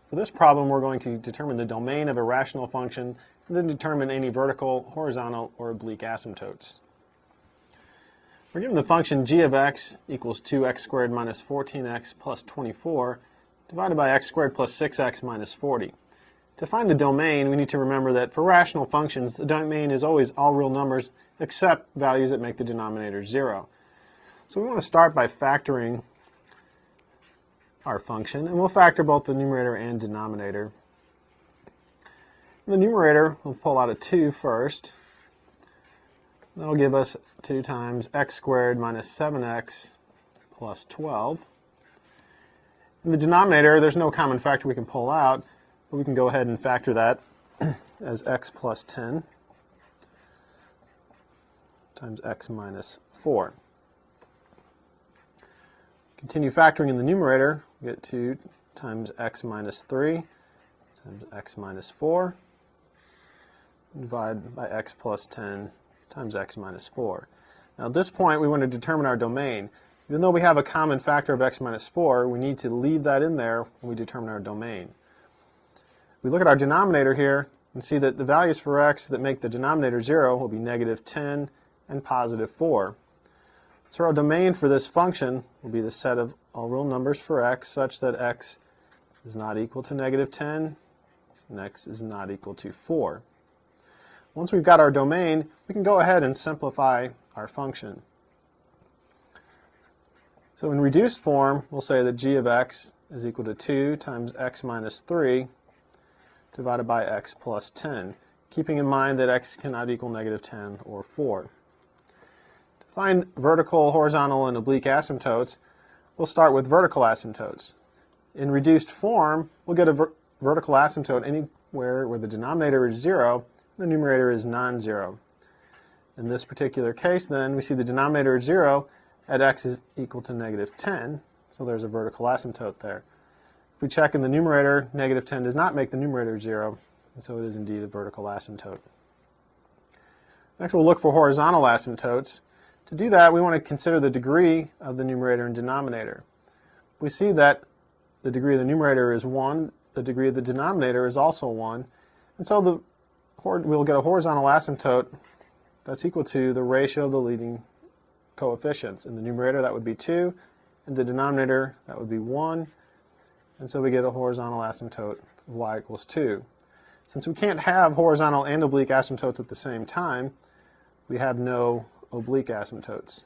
For this problem, we're going to determine the domain of a rational function and then determine any vertical, horizontal, or oblique asymptotes. We're given the function g of x equals 2x squared minus 14x plus 24 divided by x squared plus 6x minus 40. To find the domain, we need to remember that for rational functions, the domain is always all real numbers except values that make the denominator 0. So we want to start by factoring our function, and we'll factor both the numerator and denominator. In the numerator, we'll pull out a 2 first. That'll give us 2 times x squared minus 7x plus 12. In the denominator, there's no common factor we can pull out, but we can go ahead and factor that as x plus 10 times x minus 4. Continue factoring in the numerator. We get 2 times x minus 3 times x minus 4. Divide by x plus 10 times x minus 4. Now at this point we want to determine our domain. Even though we have a common factor of x minus 4, we need to leave that in there when we determine our domain. We look at our denominator here and see that the values for x that make the denominator 0 will be negative 10 and positive 4. So our domain for this function will be the set of all real numbers for x such that x is not equal to negative 10 and x is not equal to 4. Once we've got our domain, we can go ahead and simplify our function. So in reduced form, we'll say that g of x is equal to 2 times x minus 3 divided by x plus 10, keeping in mind that x cannot equal negative 10 or 4. Find vertical, horizontal, and oblique asymptotes, we'll start with vertical asymptotes. In reduced form, we'll get a vertical asymptote anywhere where the denominator is 0 and the numerator is non-zero. In this particular case, then, we see the denominator is 0 at x is equal to negative 10, so there's a vertical asymptote there. If we check in the numerator, negative 10 does not make the numerator 0, and so it is indeed a vertical asymptote. Next, we'll look for horizontal asymptotes. To do that, we want to consider the degree of the numerator and denominator. We see that the degree of the numerator is 1, the degree of the denominator is also 1, and so we'll get a horizontal asymptote that's equal to the ratio of the leading coefficients. In the numerator, that would be 2, in the denominator, that would be 1, and so we get a horizontal asymptote of y equals 2. Since we can't have horizontal and oblique asymptotes at the same time, we have no oblique asymptotes.